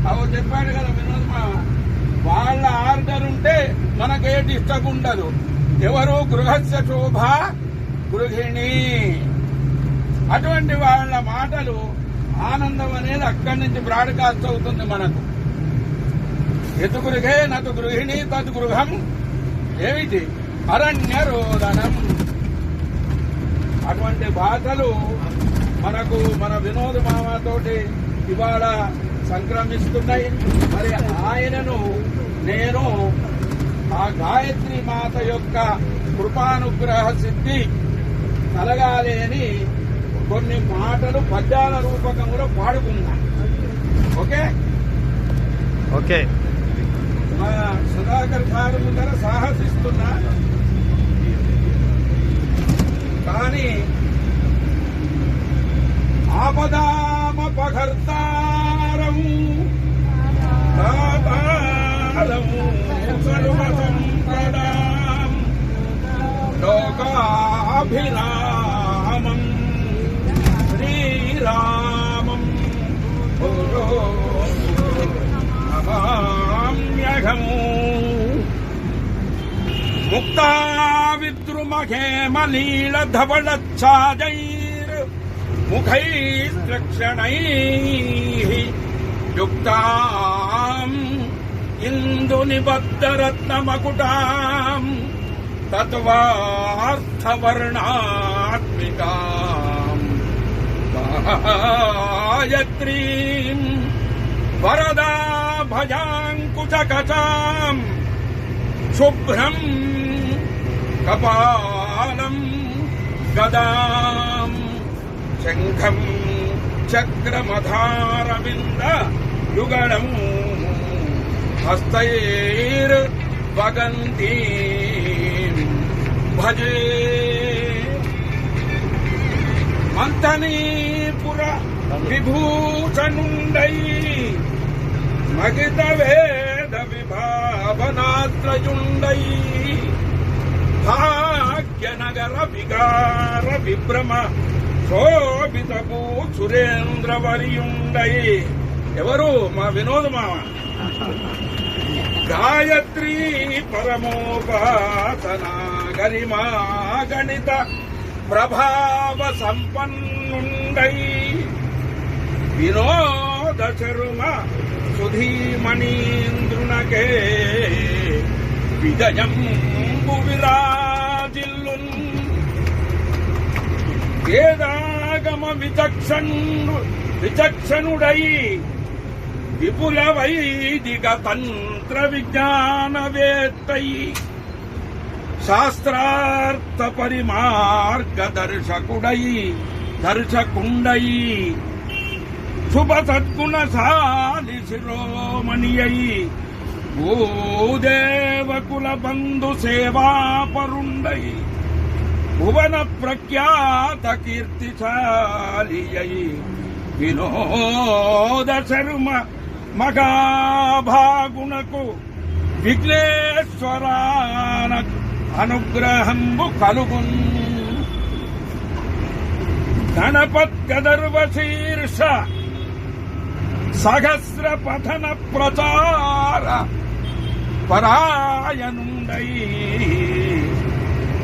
అవి చెప్పాడు కదా వినోద్ మామ, వాళ్ళ ఆర్డర్ ఉంటే మనకే డిస్టర్బ్ ఉండదు. ఎవరు గృహస్య శోభ గృహిణి, అటువంటి వాళ్ళ మాటలు ఆనందం అనేది అక్కడి నుంచి బ్రాడ్కాస్ట్ అవుతుంది మనకు. ఎతు గృహే నతు గృహిణి తద్ గృహం ఏమిటి అరణ్య రోదనం. అటువంటి భాషలు మనకు మన వినోద్ మామతోటి ఇవాళ సంక్రమిస్తున్నాయి. మరి ఆయనను నేను ఆ గాయత్రి మాత యొక్క కృపానుగ్రహ సిద్ధి కలగాలి అని కొన్ని మాటలు పద్యాల రూపకంలో పాడుకున్నా. ఓకే ఓకే మా సుధాకర్ సార్ ముందర సాహసిస్తున్నా, కానీ ఆపదామపహర్తారం సర్వసంపదాం లోకాభిరామం శ్రీరామం నమామ్యహము. ముక్తా విద్రుమహేమలీలధవళచ్ఛాదైర్ ముఖైస్త్రక్షణైః యుక్తాం ఇందునిబద్ధరత్నమకుటాం తత్వార్థవర్ణాత్మికాం గాయత్రీం వరదా భజాంకుశకటాం శుభ్రం కపాలం గదాం శంఖం చక్రమధారవింద యుగళం హస్తైర్ వగంతి భజే. మంతనీపుర విభూషణుండై మగిత వేద విభావనాత్రయుండై భాగ్యనగర విగార విభ్రమ శోభితపు సురేంద్రవర్యుండై. ఎవరు? మా వినోద్ మామ. గాయత్రీ పరమోపాసనా గరిమా గణిత ప్రభావ సంపన్నుండై వినోద చరుమ సుధీమణీంద్రునకే విజయంబు విరాజిల్లున్. వేదాగమ విచక్షణుడై విపుల వైదిక తంత్ర విజ్ఞానవేత్తై శాస్త్రార్థ పరిమార్గదర్శకుడై దర్శకుండై శుభ సద్గుణశాలి శిరోమణియై భూదేవకుల బంధు సేవాపరుండై భువన ప్రఖ్యాత కీర్తిశాలియై వినోద శర్మ మగాభాగునకు విఘ్నేశ్వరాన అనుగ్రహంబు కలుగున్. గణపద్గదర్వశీర్ష సహస్ర పఠన ప్రచార పరాయణుండై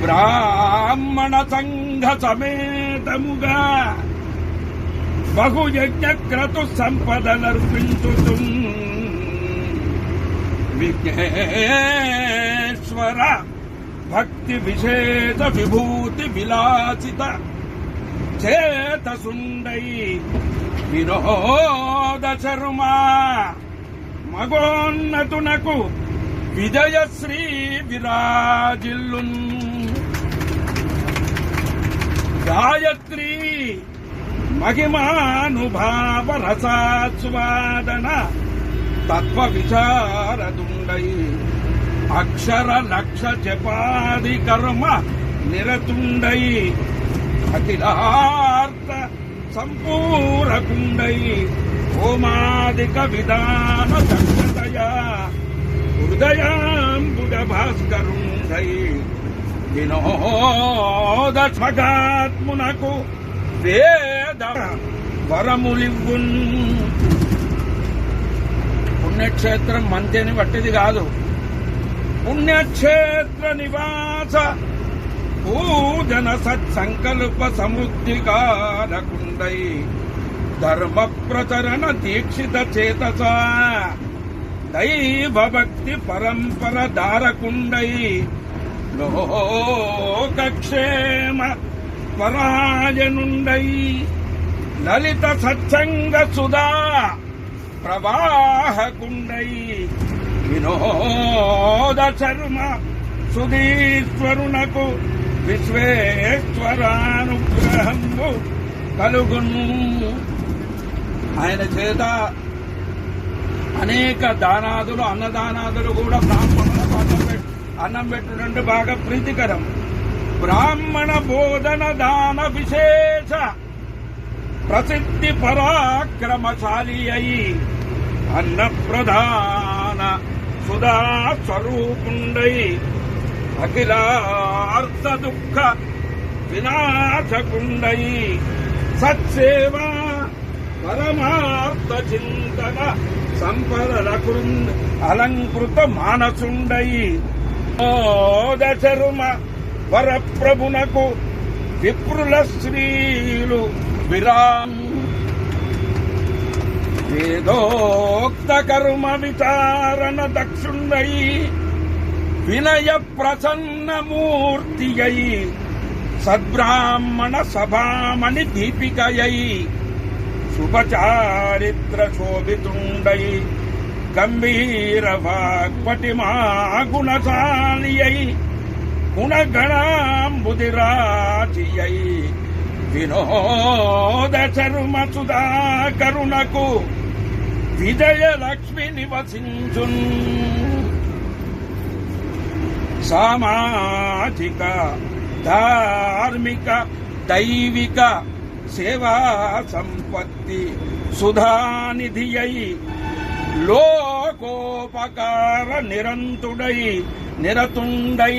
బ్రాహ్మణ సంఘ సమేతముగా బహుయజ్ఞక్రతు సంపదలర్పించుతు విఘ్నేశ్వర భక్తి విశేష విభూతి విలాసిత చేతసుండై వినోద శర్మ మగోన్నతునకు విజయశ్రీ విరాజిల్లున్. గాయత్రీ మహిమానుభావ రసాస్వాదన తత్వ విచారదుండై అక్షర లక్ష జపాది కర్మ నిరతుండై అఖిలార్థ సంపూరకుండై హోమాదిక విధాన సంగతయ హృదయాంబుజ భాస్కరుండై వినోద స్వగాత్మునకు వేద వరములివ్వున్. పుణ్యక్షేత్రం మంతేని బట్టిది కాదు. పుణ్యక్షేత్ర నివాస పూజన సత్సంకల్ప సమృద్ధి కారకుండై ధర్మ ప్రచరణ దీక్షిత చేతస దైవ భక్తి పరంపర దారకుండై లోకక్షేమ పరాయనుండై లలిత సత్సంగ సుధా ప్రవాహకుండై వినోద శర్మ సుధీశ్వరునకు విశ్వేశ్వరానుగ్రహము కలుగును. ఆయన చేత అనేక దానాదులు అన్నదానాదులు కూడా బ్రాహ్మణులకు అన్నం పెట్టుడంటే బాగా ప్రీతికరం. బ్రాహ్మణ బోధన దాన విశేష ప్రసిద్ధి పరాక్రమశాలి అయి అన్న ప్రధాన సుధా స్వరూపుండై అఖిలార్థ దుఃఖ వినాశకుండై సత్సేవ పరమార్థ చింతన సంపదలకు అలంకృత మానసుండై దశరుమ వరప్రభునకు విప్రుల శ్రీలు వేదోక్త కర్మ విచారణ దక్షుండై వినయ ప్రసన్న మూర్తి అయి సద్బ్రాహ్మణ సభామణి దీపికయై శుభచారిత్ర శోభితుండై గంభీర వాగ్పటిమా గుణశాలి అయి గుణగణాంబుదిరాజియై వినోద శర్మ సుధాకరునకు విజయలక్ష్మి నివసించున్. సామాజిక ధార్మిక దైవిక సేవా సంపత్తి సుధానిధియై లోకోపకార నిరతుండై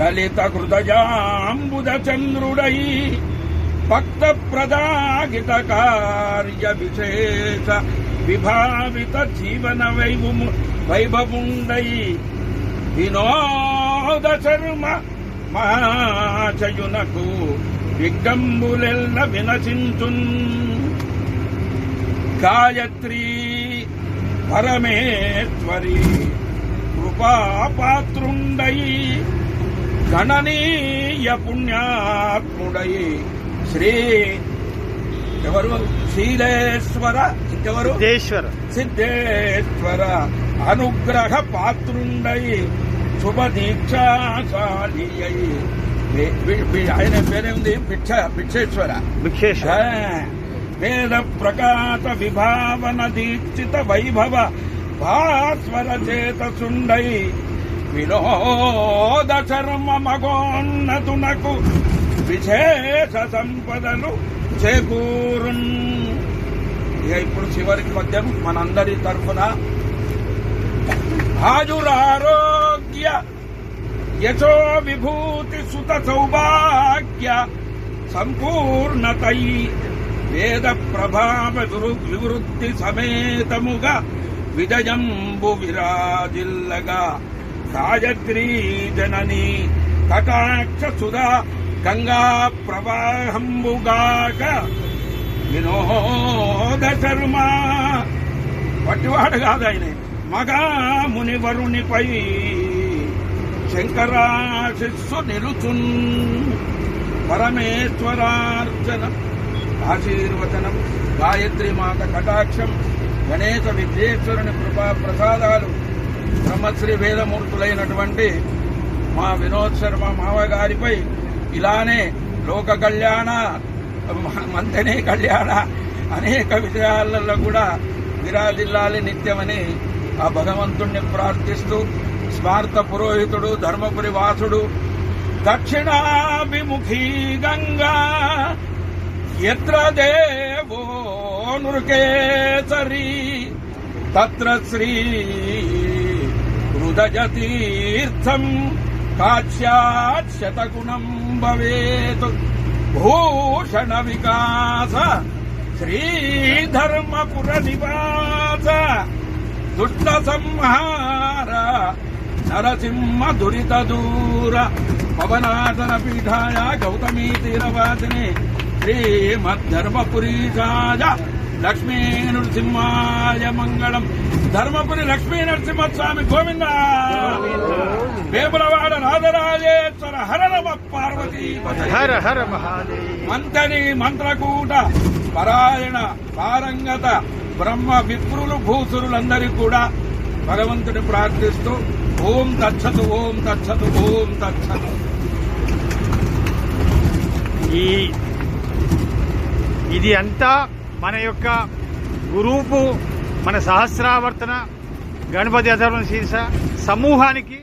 లలిత హృదయాంబుద చంద్రుడై భక్త ప్రదాగిత కార్య విశేష విభావిత జీవన వైభవుండై వినోద శర్మ మహాచయునకు విగ్గంబులెల్ల వినసించున్. గాయత్రీ పరమేశ్వరి కృపాపాత్రుండై గణనీయ పుణ్యాత్ముడై శ్రీ ఎవరు శీలేశ్వర ఇంకెవరు సిద్ధేశ్వర అనుగ్రహ పాత్రుండై శుభ దీక్షాశాలి అయి ఆయన పేరేంది భిక్షేశ్వర వేద ప్రకాశ విభావన దీక్షిత వైభవ భాస్వర చేతసుండై వినోద శర్మ మగోన్నతునకు విశేష సంపదలు చేకూరున్. ఇప్పుడు చివరికి పద్యం మనందరి తరఫున ఆజురారోగ్య యశో విభూతి సుత సౌభాగ్య సంపూర్ణతై వేద ప్రభావ వివృద్ధి సమేతముగా విజయంబు విరాజిల్లగా గాయత్రీ జనని కటాక్ష సుధా గంగా ప్రవాహంబుగాక వినోద శర్మ పట్టివాడు కాదు ఆయన మగా మునివరునిపై శంకరాశిస్సు నిలుచున్. పరమేశ్వరార్చనం ఆశీర్వచనం గాయత్రి మాత కటాక్షం గణేశ విఘ్నేశ్వరుని కృపా ప్రసాదాలు బ్రహ్మశ్రీ వేదమూర్తులైనటువంటి మా వినోద్ శర్మ మావగారిపై ఇలానే లోక కళ్యాణ మంతనే కళ్యాణ అనేక విషయాలలో కూడా విరాజిల్లాలి నిత్యమని ఆ భగవంతుణ్ణి ప్రార్థిస్తూ స్మార్త పురోహితుడు ధర్మపురి వాసుడు దక్షిణాభిముఖీ గంగా ఎత్ర దేవో నృకేసరి తత్ర శ్రీ హృదయ తీర్థం కాశ్యాత్ శతగుణం భవేత్ భూషణ వికాస శ్రీధర్మపుర నివాస దుష్ట సంహార నరసింహ దురిత దూర పవనాసన పీఠాయ గౌతమీ తీరవాసిని శ్రీమద్ధర్మపురీశాయ లక్ష్మీ నృసింహాయ మంగళం. ధర్మపురి లక్ష్మీ నరసింహస్వామి గోవింద. వేములవాడ రాజరాజేశ్వర హర నమ పార్వతీ హర హర మహాదేవ్. మంతని మంత్రకూట పరాయణ పారంగత బ్రహ్మ విప్రులు భూసురులందరికీ కూడా భగవంతుని ప్రార్థిస్తూ ఓం తచ్చతు ఓం తచ్చతు ఓం తచ్చతు. ఇది అంతా మన యొక్క గ్రూపు, మన సహస్రావర్తన గణపతి అధర్వ శీర్ష సమూహానికి